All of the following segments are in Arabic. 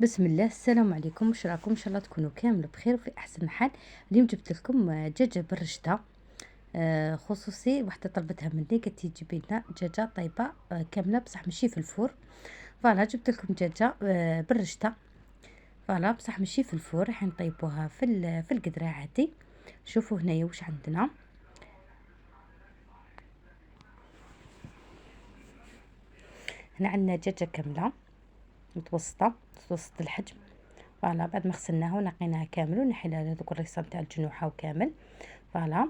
بسم الله، السلام عليكم. واش راكم؟ ان شاء الله تكونوا كامل بخير وفي احسن حال. اليوم جبت لكم دجاجه بالرشده. خصوصي وحده طلبتها مني، قالت لي جيبي لنا دجاجه طيبه كامله بصح ماشي في الفور. فوالا جبت لكم دجاجه بالرشده. فوالا بصح ماشي في الفور، راح نطيبوها في القدره عادي. شوفوا هنايا واش عندنا. هنا عندنا دجاجه كامله متوسط الحجم. فوالا بعد ما غسلناها ونقيناها كامل ونحينا هذوك الريصه نتاع الجنوحه وكامل. فوالا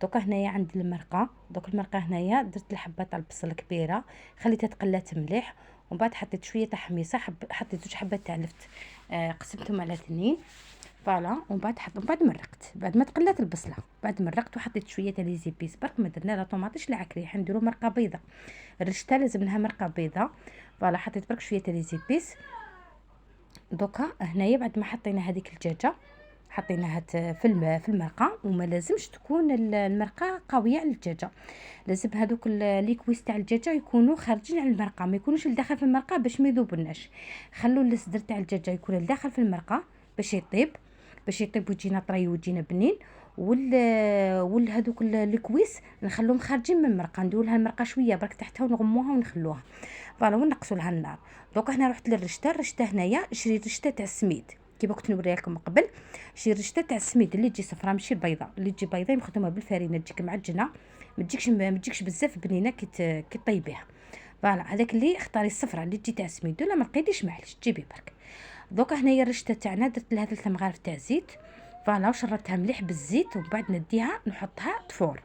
دوكا هنايا عندي المرقه. دوك المرقه هنايا درت الحبه تاع البصل كبيره، خليتها تقلات مليح، ومن بعد حطيت شويه تاع حميصه، حطيت 2 حبات تاع لفت. قسمتهم على 2. فوالا ومن بعد من بعد مرقت، بعد ما تقلات البصله، بعد مرقت وحطيت شويه تاع لي زيبيس، برك ما درنا لا طوماطيش لا عكري، حنديرو مرقه بيضه. الرشته لازم لها مرقه بيضه. فوالا حطيت برك شويه تاع لي زيبيس. دوكا هنايا بعد ما حطينا هذيك الدجاجه، حطيناها في المرقه، وما لازمش تكون المرقه قويه على الدجاجه. لازم هذوك ليكويس تاع الدجاجه يكونوا خارجين على المرقه، ما يكونوش لداخل في المرقه باش ما يذوبناش. خلوا الصدر تاع الدجاجه يكون لداخل في المرقه باش يطيب ويجينا طري ويجينا بنين. هذوك الكويس نخلوهم خارجين من المرقه، نديروا لها المرقه شويه برك تحتها ونغموها ونخلوها. فوالا ونقصوا لها النار. دوكا هنا رحت الرشته هنايا شريت رشته تاع السميد كيما كنت نوريها لكم قبل. شريت رشته تاع السميد اللي تجي صفراء ماشي البيضاء، اللي تجي بيضاء مخدومه بالفرينه تجيك معجنه، ما تجيكش بزاف بنينه كي طيبيها. فوالا هذاك اللي اختاري الصفراء اللي تجي تاع السميد، ولا ما لقيتيش معليش تجيبي برك. دوكا هنايا الرشته تاعنا درت لها 3 مغارف تاع زيت. فوالا وشربتها مليح بالزيت، ومن بعد نديها نحطها تفور.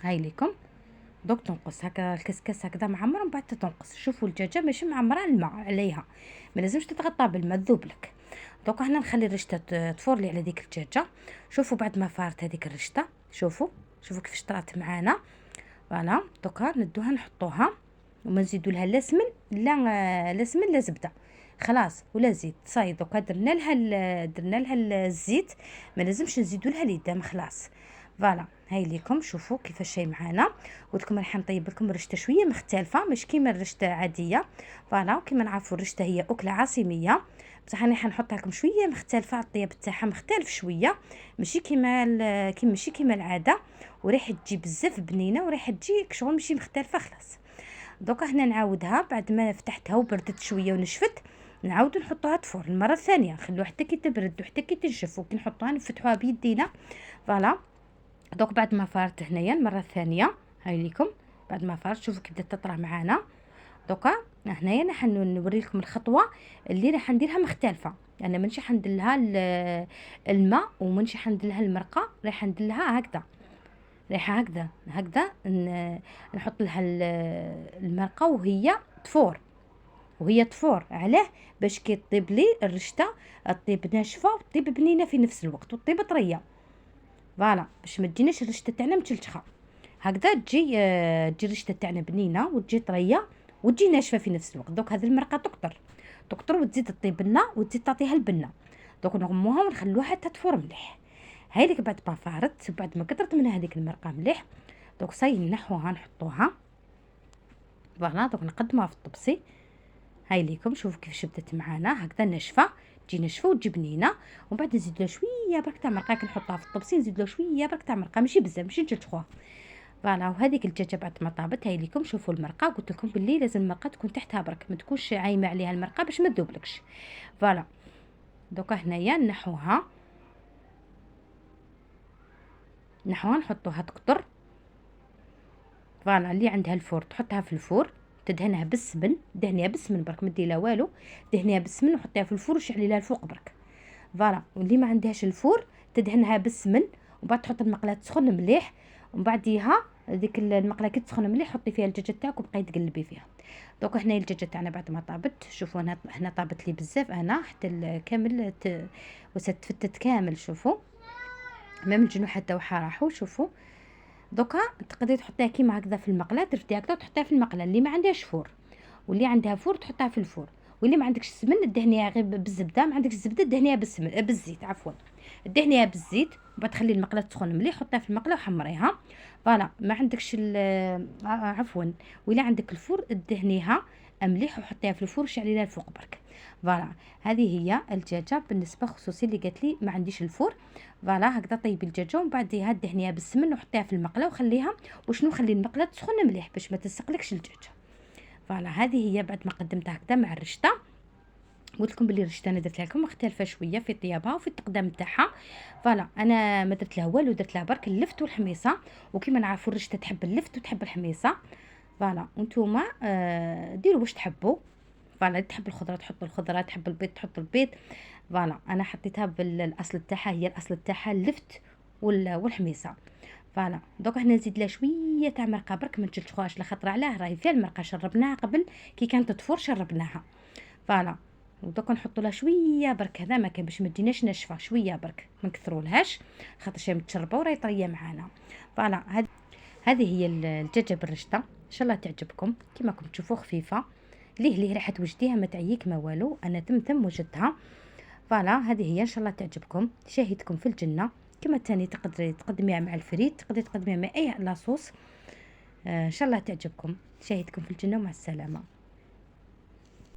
هاي ليكم. دوك تنقص هكا الكسكس هكذا معمر، ومن بعد تنقص. شوفوا الدجاجه ماشي معمره الماء عليها، ما لازمش تتغطى بالماء تذوب لك. دوكا هنا نخلي الرشته تفور لي على ديك الدجاجه. شوفوا بعد ما فارت هذيك الرشته، شوفوا كيفاش طرات معانا. فوالا دوكا ندوها نحطوها، وما نزيدوا لها لا سمن لا سمن لا زبده، خلاص ولا زيت صاي. دوكا درنا لها الزيت، ما لازمش نزيدوا لها ليدام خلاص. فوالا هاي ليكم. شوفوا كيفاش جاي معانا. قلت لكم راح نطيب لكم رشته شويه مختلفه، مش كيما الرشته عاديه. فوالا وكيما نعرفوا الرشته هي اكله عاصميه، بصح انا حنحطها لكم شويه مختلفه، الطياب تاعها مختلف شويه، ماشي كيما العاده. وريحه تجي بزاف بنينه، وريحه تجي شغل ماشي مختلفه خلاص. دوكا هنا نعاودها بعد ما فتحتها وبردت شويه ونشفت، نعاودو نحطوها تفور المره الثانيه، نخلوها حتى كي تبرد وحتى كي تنشف، وكي نحطوها نفتحوها بيدينا. فوالا دوك بعد ما فارت هنايا المره الثانيه، هاي ليكم. بعد ما فارت شوفوا كي بدات تطرى معانا. دوكا هنايا راح نوري لكم الخطوه اللي راح نديرها مختلفه. يعني مانيش حندير لها الماء، ومانيش حندير لها المرقه، راح ندير لها هكذا، رايحه هكذا نحط لها المرقه وهي تفور علاه باش كي طيب لي الرشته طيب ناشفه وطيب بنينه في نفس الوقت وطيب طريه. فوالا باش ما تجيناش الرشته تاعنا متلتخه، هكذا تجي الرشته تاعنا بنينه وتجي طريه وتجي ناشفه في نفس الوقت. دوك هذه المرقه تكتر وتزيد تطيب لنا وتزيد تعطيها البنه. دوك نغموها ونخلوها حتى تفور مليح. هاي لك بعد ما فارت، بعد ما كثرت منها هذيك المرقه مليح، دوك صاي نحوها نحطوها. فوالا دوك نقدموها في الطبسي. هاي ليكم. شوفوا كيفاش بدات معانا هكذا ناشفه، تجي ناشفه وتجي بنينه. ومن بعد نزيد لها شويه برك تاع مرقه، كي نحطها في الطبسي نزيد لها شويه برك تاع مرقه، ماشي بزاف ماشي تجوع. فوالا وهذيك الدجاجه بعد ما طابت، هاي ليكم. شوفوا المرقه، قلت لكم باللي لازم المرقه تكون تحتها برك، ما تكونش عايمه عليها المرقه باش ما تذوبلكش. فوالا دوكا هنايا نحوها نحطوها تقطر. فوالا اللي عندها الفور تحطها في الفور، تدهنها بالسمن، دهنيها بالسمن برك ما دير لها والو، دهنيها بالسمن وحطيها في الفور وشعلي لها الفوق برك. فوالا واللي ما عندهاش الفور تدهنها بالسمن، ومن بعد تحط المقله تسخن مليح، ومن بعديها ديك المقله كي تسخن مليح حطي فيها الدجاجه تاعك وبقاي تقلبي فيها. دوك هنا الدجاجه تاعنا بعد ما طابت، شوفوا هنا طابت لي بزاف، انا حتى كامل تفتت كامل. شوفوا ميم الجنوح حتى وحا راحوا. شوفوا دوكا تقدري تحطيها كيما هكذا في المقله، درتي هكذا وتحطيها في المقله. اللي ما عندهاش فور، واللي عندها فور تحطها في الفور، واللي ما عندكش السمن دهنيها غير بالزبده، ما عندكش الزبده دهنيها بالزيت عفوا، دهنيها بالزيت وبعد تخلي المقله تسخن مليح، حطيها في المقله وحمريها. فوالا ما عندكش عفوا، ولا عندك الفور دهنيها مليح وحطيها في الفور وشعلي لها الفوق برك. فوالا هذه هي الدجاجه بالنسبه خصوصي اللي قالت لي ما عنديش الفور. فوالا هكذا طيبي الدجاجه ومن بعدها دهنيها بالسمن وحطيها في المقله وخليها وشنو خلي المقله تسخن مليح باش ما تسقلكش الدجاجه. فوالا هذه هي بعد ما قدمتها هكذا مع الرشته. قلت لكم بلي الرشته انا درت لكم مختلفه شويه في طيابها وفي التقدام تاعها. فوالا انا ما درت لها والو، درت لها برك اللفت والحميصه، وكما نعرفوا الرشته تحب اللفت وتحب الحميصه. فوالا وانتوما ديروا واش تحبوا. فوالا تحب الخضره تحط الخضره، تحب البيض تحط البيض. فوالا انا حطيتها بالاصل تاعها، هي الاصل تاعها اللفت والحميصه. فوالا دوك هنا نزيد لها شويه تاع مرقه برك ما تجلشوهاش لخاطر علاه راهي فيها المرقه شربناها قبل كي كانت تفور شربناها. فوالا ودوك نحطوا لها شويه برك هذا ما كان باش ما تجيناش ناشفه، شويه برك ما نكثرولهاش خاطر شي متشربه وراهي طريه معانا. فوالا هذه هي الدجاجه بالرشته، ان شاء الله تعجبكم. كما راكم تشوفوا خفيفه، ليه راح توجديها ما تعيك ما والو، انا تم وجدتها. فوالا هذه هي ان شاء الله تعجبكم، شاهدكم في الجنه. كما تاني تقدري تقدميها مع الفريت، تقدري تقدميها مع اي لاصوص. ان شاء الله تعجبكم، شاهدكم في الجنه ومع السلامه.